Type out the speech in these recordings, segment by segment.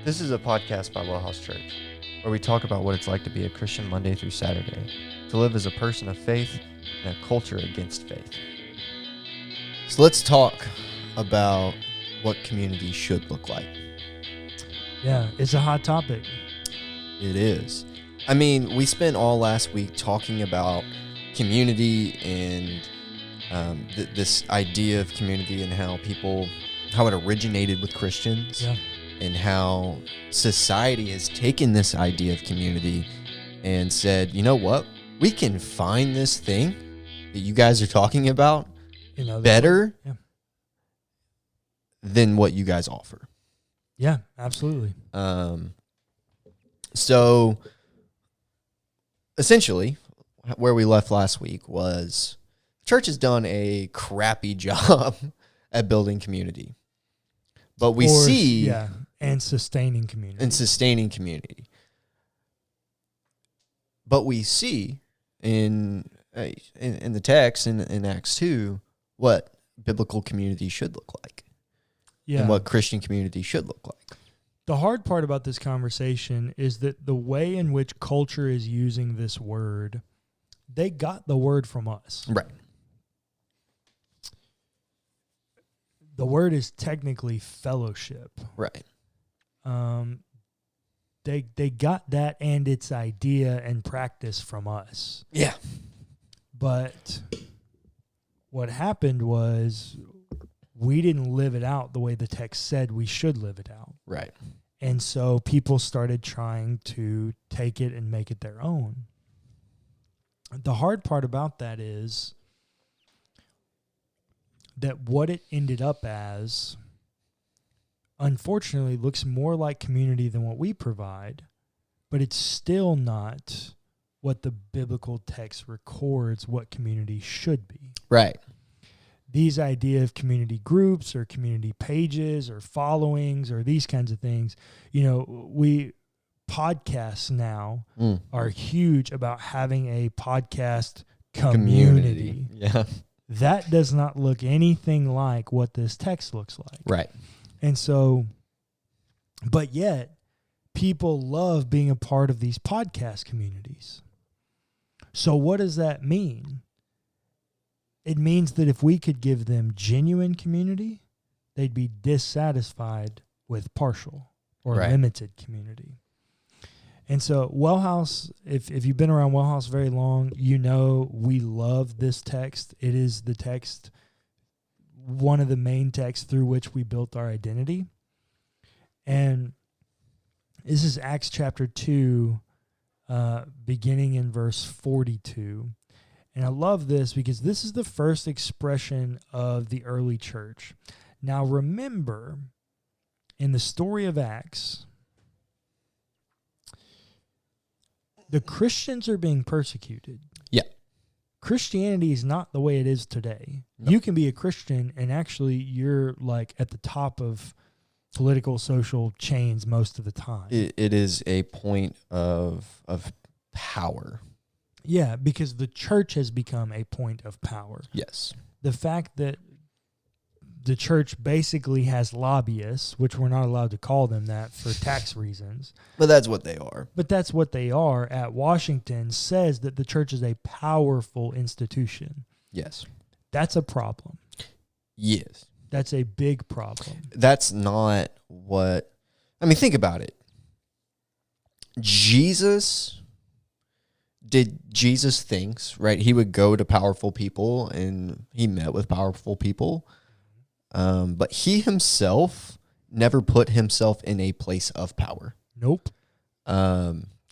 This is a podcast by WellHouse Church, where we talk about what it's like to be a Christian Monday through Saturday, to live as a person of faith in a culture against faith. So let's talk about what community should look like. Yeah, it's a hot topic. It is. I mean, we spent all last week talking about community and this idea of community and how it originated with Christians. Yeah. And how society has taken this idea of community and said, you know what? We can find this thing that you guys are talking about better than what you guys offer. Yeah, absolutely. So essentially, where we left last week was church has done a crappy job at building community. But we see... Yeah, and sustaining community. But we see in the text in Acts 2 what biblical community should look like. Yeah. And what Christian community should look like. The hard part about this conversation is that the way in which culture is using this word, they got the word from us. Right. The word is technically fellowship. Right. They got that and its idea and practice from us. Yeah. But what happened was we didn't live it out the way the text said we should live it out. Right. And so people started trying to take it and make it their own. The hard part about that is that what it ended up as, unfortunately, looks more like community than what we provide, but it's still not what the biblical text records what community should be. Right. These idea of community groups or community pages or followings or these kinds of things, podcasts now are huge about having a podcast community. Yeah. That does not look anything like what this text looks like. Right. And so, but yet, people love being a part of these podcast communities. So what does that mean? It means that if we could give them genuine community, they'd be dissatisfied with partial or limited community. And so WellHouse, if you've been around WellHouse very long, we love this text. It is the text, one of the main texts through which we built our identity. And this is Acts chapter 2, beginning in verse 42. And I love this because this is the first expression of the early church. Now remember, in the story of Acts, the Christians are being persecuted. Yeah. Christianity is not the way it is today. Nope. You can be a Christian and actually you're like at the top of political, social chains most of the time. It is a point of power. Yeah, because the church has become a point of power. Yes. The fact that the church basically has lobbyists, which we're not allowed to call them that for tax reasons. But that's what they are. But that's what they are at Washington, says that the church is a powerful institution. Yes. That's a problem. Yes. That's a big problem. That's not what... I mean, think about it. Jesus did Jesus things, right? He would go to powerful people, and he met with powerful people. But he himself never put himself in a place of power. Nope.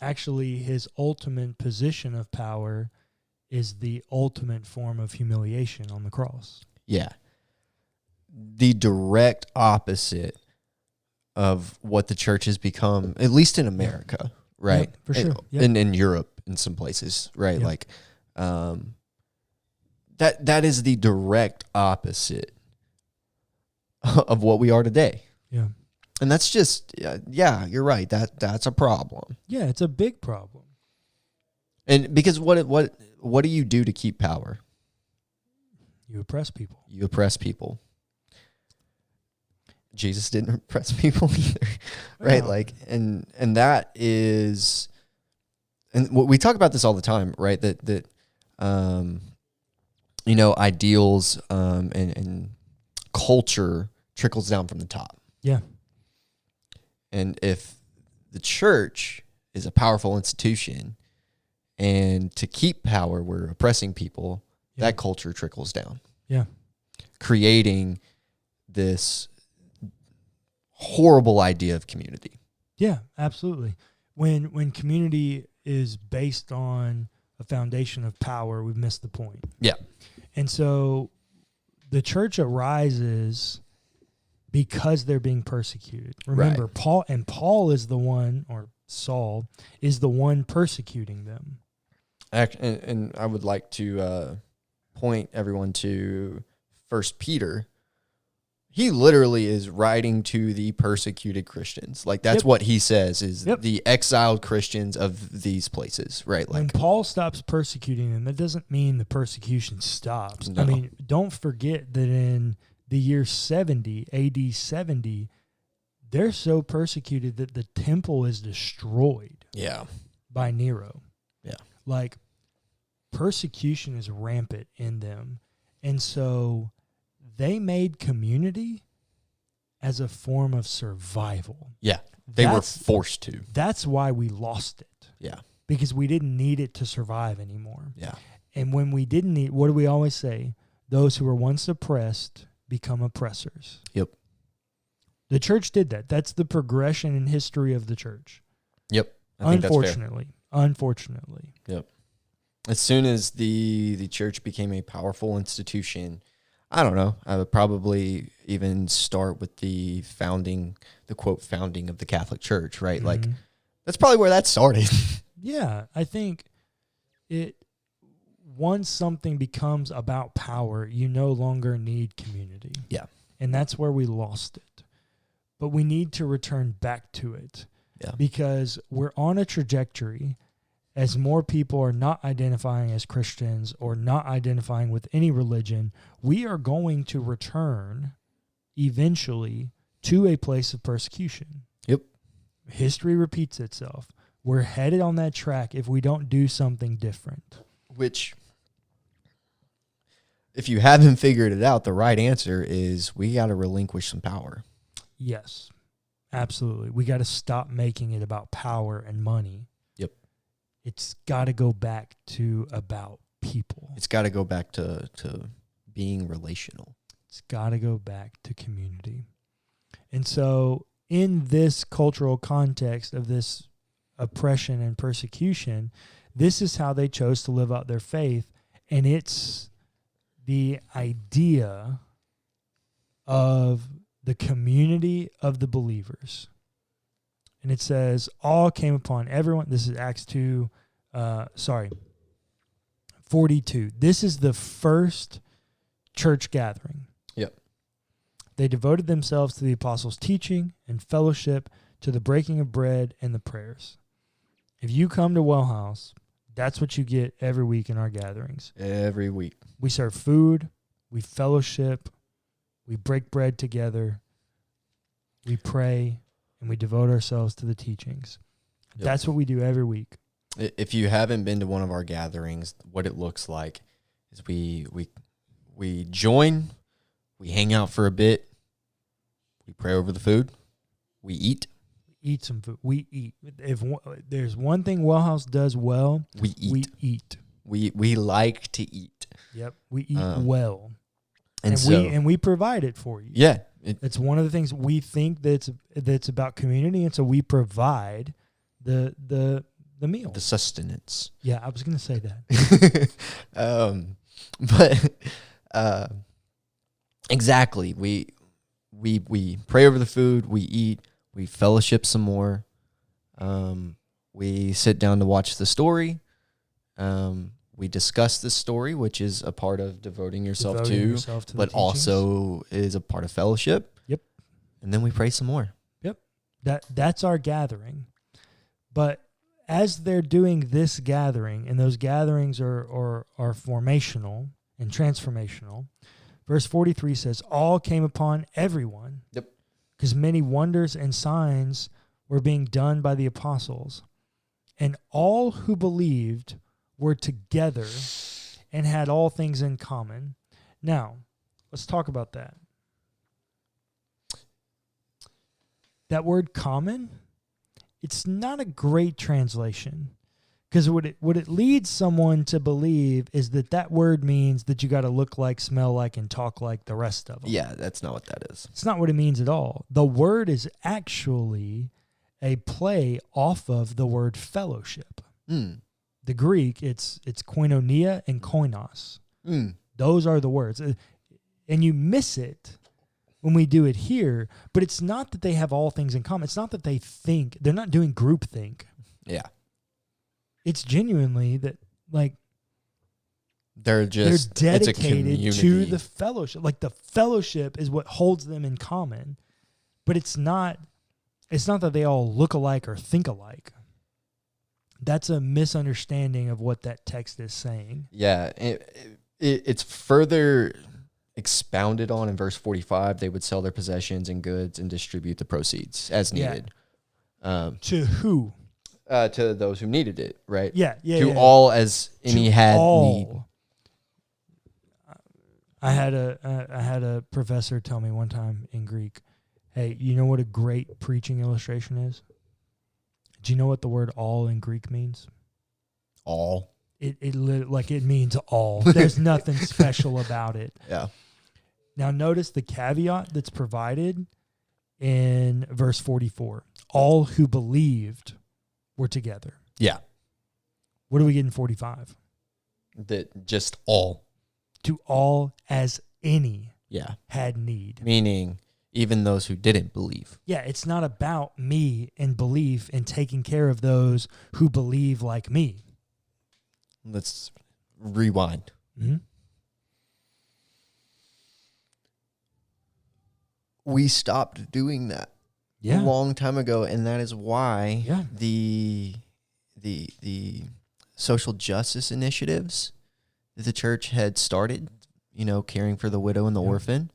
Actually, his ultimate position of power is the ultimate form of humiliation on the cross. Yeah. The direct opposite of what the church has become, at least in America, right? Yep, for sure. Yep. And in Europe, in some places, right? Yep. Like, that is the direct opposite of what we are today. Yeah. And that's just, yeah, you're right. That's a problem. Yeah, it's a big problem. And because what do you do to keep power? You oppress people. You oppress people. Jesus didn't oppress people either, right? Yeah. Like, and that is, and we talk about this all the time, right? That you know, ideals and culture trickles down from the top. Yeah. And if the church is a powerful institution, and to keep power, we're oppressing people, Yeah. that culture trickles down. Yeah. Creating this horrible idea of community. Yeah, absolutely. When community is based on a foundation of power, we've missed the point. Yeah. And so the church arises because they're being persecuted. Remember, Right. Paul is the one, or Saul is the one persecuting them. And I would like to point everyone to 1 Peter. He literally is writing to the persecuted Christians. Like, that's Yep. what he says is Yep. the exiled Christians of these places, right? When Like, Paul stops persecuting them, that doesn't mean the persecution stops. No. I mean, don't forget that in the year 70, AD 70, they're so persecuted that the temple is destroyed yeah. by Nero. Yeah. Like, persecution is rampant in them. And so they made community as a form of survival. Yeah. They were That's- forced to. That's why we lost it. Yeah. Because we didn't need it to survive anymore. Yeah. And when we didn't need, what do we always say? Those who were once oppressed become oppressors. Yep. The church did that. That's the progression in history of the church. Yep. I think that's fair. Unfortunately. Yep. As soon as the church became a powerful institution, I don't know, I would probably even start with the quote founding of the Catholic Church, right? Like, Mhm. that's probably where that started. Yeah, I think once something becomes about power, you no longer need community. Yeah. And that's where we lost it. But we need to return back to it. Yeah. Because we're on a trajectory as more people are not identifying as Christians or not identifying with any religion, we are going to return eventually to a place of persecution. Yep. History repeats itself. We're headed on that track if we don't do something different. Which, if you haven't figured it out, the right answer is we got to relinquish some power. Yes, absolutely. We got to stop making it about power and money. Yep. It's got to go back to about people. It's got to go back to being relational. It's got to go back to community. And so in this cultural context of this oppression and persecution, this is how they chose to live out their faith. And it's the idea of the community of the believers. And it says, all came upon everyone. This is Acts 42. This is the first church gathering. Yep. They devoted themselves to the apostles' teaching and fellowship, to the breaking of bread and the prayers. If you come to WellHouse, that's what you get every week in our gatherings. Every week. We serve food, we fellowship, we break bread together, we pray, and we devote ourselves to the teachings. Yep. That's what we do every week. If you haven't been to one of our gatherings, what it looks like is we join, we hang out for a bit, we pray over the food, we eat. Eat some food. We eat. If there's one thing WellHouse does well, We eat. we eat. We like to eat. Yep, we eat well, And we provide it for you. yeah, It's one of the things we think that's about community, and so we provide the meal. the sustenance. Yeah, I was going to say that. But exactly, we pray over the food, we eat, we fellowship some more. We sit down to watch the story. We discuss the story, which is a part of devoting yourself Devoting to yourself to the but teachings. also is a part of fellowship. Yep. And then we pray some more. That's our gathering. But as they're doing this gathering, and those gatherings are formational and transformational, verse 43 says, all came upon everyone. Yep. because many wonders and signs were being done by the apostles. And all who believed were together and had all things in common. Now, let's talk about that. That word common, it's not a great translation. Because what it leads someone to believe is that word means that you got to look like, smell like, and talk like the rest of them. Yeah, that's not what that is. It's not what it means at all. The word is actually a play off of the word fellowship. The Greek, it's koinonia and koinos. Those are the words. And you miss it when we do it here, but it's not that they have all things in common. It's not that they think. They're not doing groupthink. Yeah. It's genuinely that, like, they're dedicated to the fellowship. Like, the fellowship is what holds them in common, but it's not that they all look alike or think alike. That's a misunderstanding of what that text is saying. Yeah, it's further expounded on in verse 45. They would sell their possessions and goods and distribute the proceeds as needed. To who? To those who needed it, right? Yeah. All as any had need. I had a professor tell me one time in Greek, hey, you know what a great preaching illustration is? Do you know what the word all in Greek means? All. It means all. There's nothing special about it. Yeah. Now notice the caveat that's provided in verse 44. All who believed were together. Yeah. What do we get in 45? That just all. To all as any had need. Meaning even those who didn't believe. Yeah, it's not about me and belief and taking care of those who believe like me. Let's rewind. Mm-hmm. We stopped doing that a long time ago, and that is why the social justice initiatives that the church had started, caring for the widow and the orphan,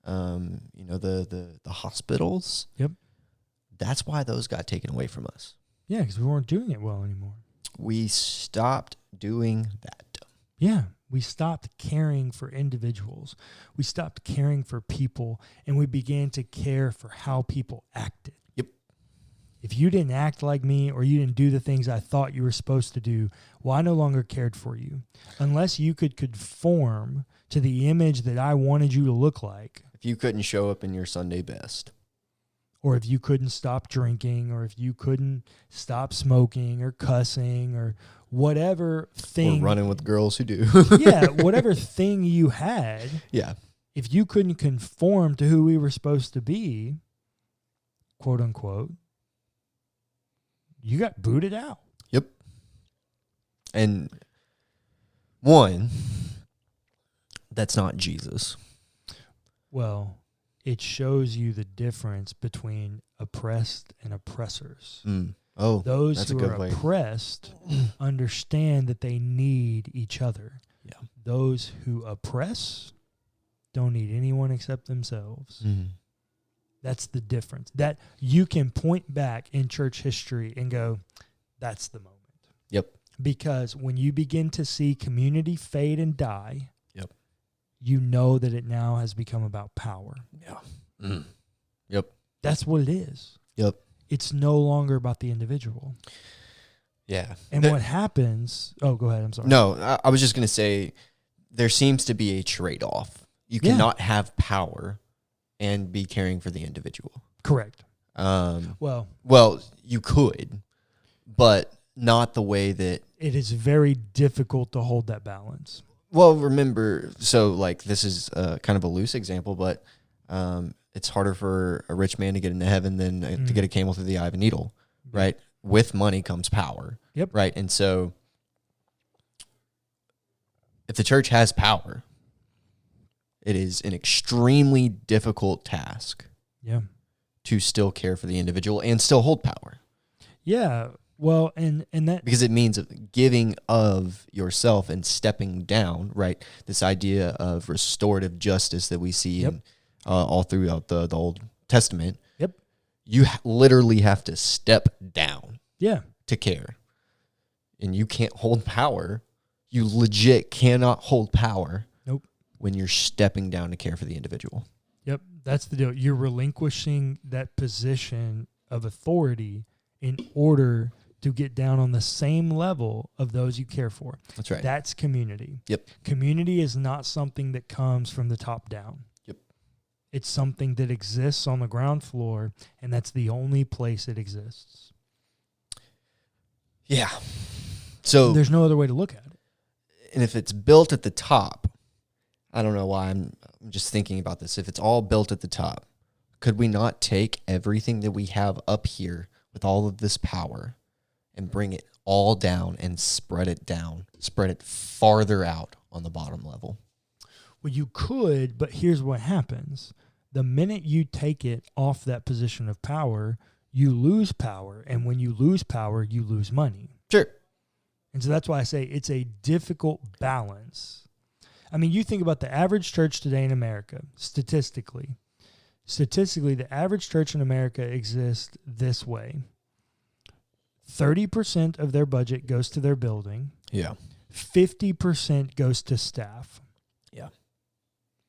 the hospitals. Yep. That's why those got taken away from us. Yeah, because we weren't doing it well anymore. We stopped doing that. Yeah, we stopped caring for individuals. We stopped caring for people, and we began to care for how people acted. Yep. If you didn't act like me or you didn't do the things I thought you were supposed to do, well, I no longer cared for you. Unless you could conform to the image that I wanted you to look like. If you couldn't show up in your Sunday best. Or if you couldn't stop drinking, or if you couldn't stop smoking or cussing or whatever thing. Or running with girls who do. Yeah, whatever thing you had. Yeah. If you couldn't conform to who we were supposed to be, quote unquote, you got booted out. Yep. And one, that's not Jesus. Well, it shows you the difference between oppressed and oppressors. Oh, those that's who a good are way. oppressed understand that they need each other. Yeah. Those who oppress don't need anyone except themselves. That's the difference. That you can point back in church history and go, that's the moment. Yep. Because when you begin to see community fade and die, you know that it now has become about power. Yeah. Yep. That's what it is. Yep. It's no longer about the individual. Yeah. And what happens... Oh, go ahead. I'm sorry. No, I was just going to say there seems to be a trade-off. You cannot have power and be caring for the individual. Correct. Well, you could, but not the way that... It is very difficult to hold that balance. Well, remember, so like this is kind of a loose example, but it's harder for a rich man to get into heaven than to get a camel through the eye of a needle, right? With money comes power, right? And so if the church has power, it is an extremely difficult task to still care for the individual and still hold power. Yeah. Well, and that... Because it means giving of yourself and stepping down, right? This idea of restorative justice that we see in, all throughout the Old Testament. you literally have to step down Yeah. to care. And you can't hold power. You legit cannot hold power. Nope. When you're stepping down to care for the individual. Yep. That's the deal. You're relinquishing that position of authority in order to get down on the same level of those you care for. That's right. That's community. Yep. Community is not something that comes from the top down. Yep. It's something that exists on the ground floor, and that's the only place it exists. Yeah. So There's no other way to look at it. And if it's built at the top, I don't know why I'm just thinking about this. If it's all built at the top, could we not take everything that we have up here with all of this power and bring it all down and spread it farther out on the bottom level? Well, you could, but here's what happens. The minute you take it off that position of power, you lose power. And when you lose power, you lose money. Sure. And so that's why I say it's a difficult balance. I mean, you think about the average church today in America, statistically, the average church in America exists this way. 30% of their budget goes to their building. Yeah. 50% goes to staff. Yeah.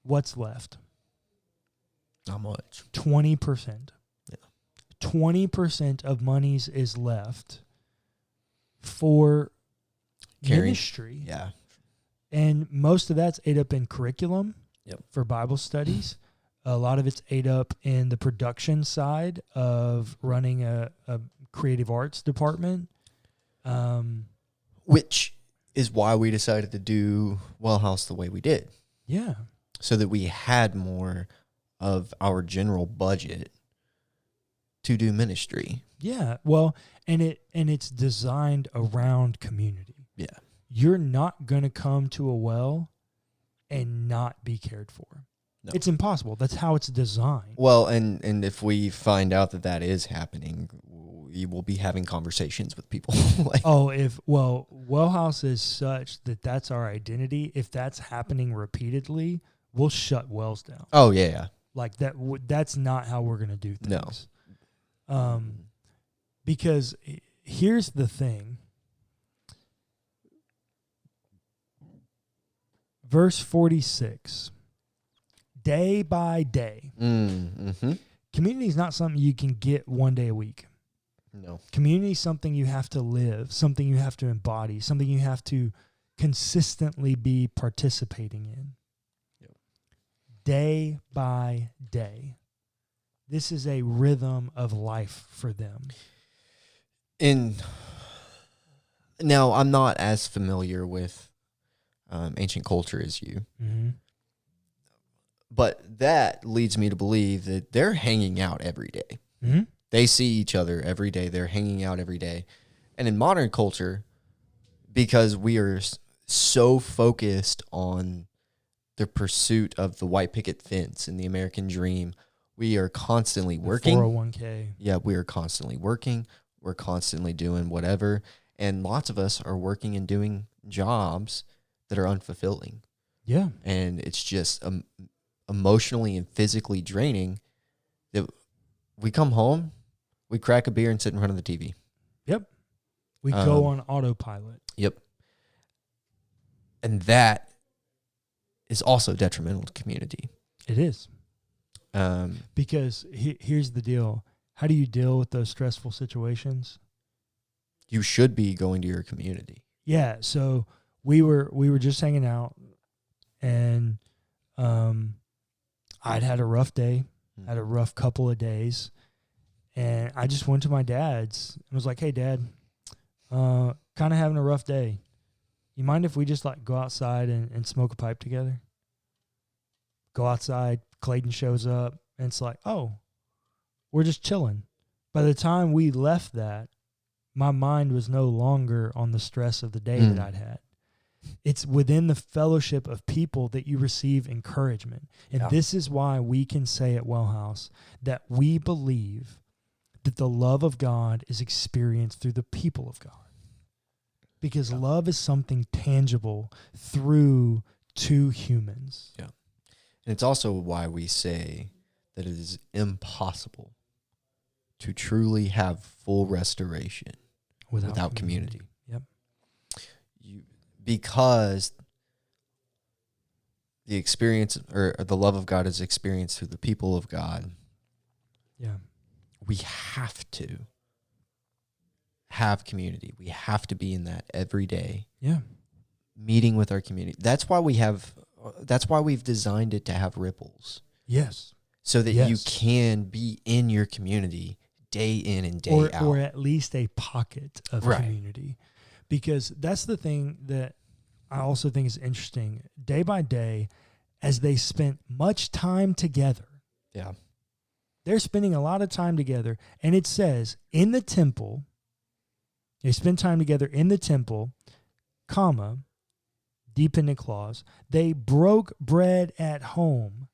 What's left? Not much. 20%. Yeah. 20% of monies is left for ministry. Yeah. And most of that's ate up in curriculum for Bible studies. A lot of it's ate up in the production side of running a creative arts department. Which is why we decided to do WellHouse the way we did. Yeah. So that we had more of our general budget to do ministry. Yeah. Well, and it's designed around community. Yeah. You're not going to come to a well and not be cared for. No. It's impossible. That's how it's designed. Well, and if we find out that is happening, we will be having conversations with people. WellHouse is such that that's our identity. If that's happening repeatedly, we'll shut wells down. Oh, yeah. Like that. That's not how we're going to do things. No. Because here's the thing. Verse 46. Day by day. Mm-hmm. Community is not something you can get one day a week. No. Community is something you have to live, something you have to embody, something you have to consistently be participating in. Yep. Day by day. This is a rhythm of life for them. Now, I'm not as familiar with ancient culture as you. Mm-hmm. But that leads me to believe that they're hanging out every day. Mm-hmm. They see each other every day. They're hanging out every day. And in modern culture, because we are so focused on the pursuit of the white picket fence and the American dream, we are constantly working. 401k. Yeah, we are constantly working. We're constantly doing whatever. And lots of us are working and doing jobs that are unfulfilling. Yeah. And it's just emotionally and physically draining that we come home, we crack a beer and sit in front of the TV. Yep. We go on autopilot. Yep. And that is also detrimental to community. It is. Because here's the deal. How do you deal with those stressful situations? You should be going to your community. Yeah. So we were just hanging out, and I'd had a rough day, had a rough couple of days, and I just went to my dad's and was like, "Hey, Dad, kind of having a rough day. You mind if we just like go outside and smoke a pipe together?" Go outside. Clayton shows up, and it's like, "Oh, we're just chilling." By the time we left that, my mind was no longer on the stress of the day that I'd had. It's within the fellowship of people that you receive encouragement. And this is why we can say at WellHouse that we believe that the love of God is experienced through the people of God. Because love is something tangible through two humans. Yeah. And it's also why we say that it is impossible to truly have full restoration without community. Yep. Because the experience or the love of God is experienced through the people of God. Yeah. We have to have community. We have to be in that every day. Yeah. Meeting with our community. That's why we've designed it to have ripples. Yes. So that Yes. you can be in your community day in and day out. Or at least a pocket of Right. community. Because that's the thing that I also think is interesting. Day by day, as they spent much time together, Yeah. they're spending a lot of time together. And it says, in the temple, they spend time together in the temple, comma, dependent clause, they broke bread at home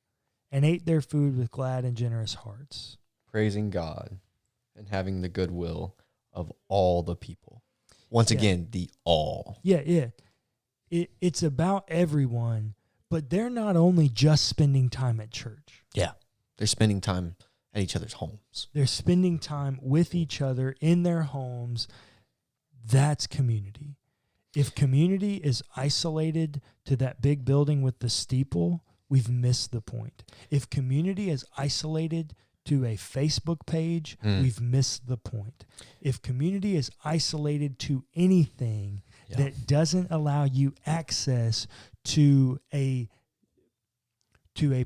and ate their food with glad and generous hearts. Praising God and having the goodwill of all the people. Once again, the all. Yeah. It's about everyone, but they're not only just spending time at church. Yeah. They're spending time at each other's homes. They're spending time with each other in their homes. That's community. If community is isolated to that big building with the steeple, we've missed the point. If community is isolated to a Facebook page, we've missed the point. If community is isolated to anything that doesn't allow you access to a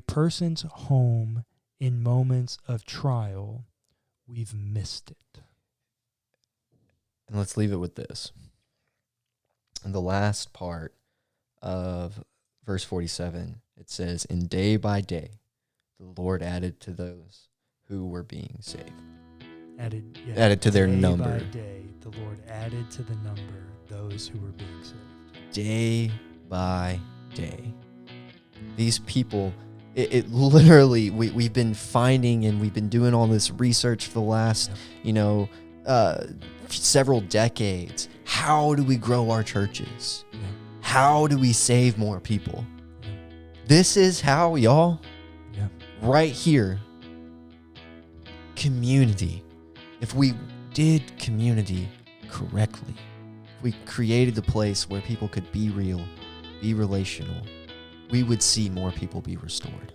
person's home in moments of trial, we've missed it. And let's leave it with this. In the last part of verse 47, it says, "And day by day, the Lord added to those who were being saved." Added to their number. Day by day, the Lord added to the number those who were being saved. Day by day. These people, it literally, we've been finding and we've been doing all this research for the last, several decades. How do we grow our churches? Yeah. How do we save more people? This is how, y'all. Yeah. Right here. Community. If we did community correctly, if we created a place where people could be real, be relational, we would see more people be restored.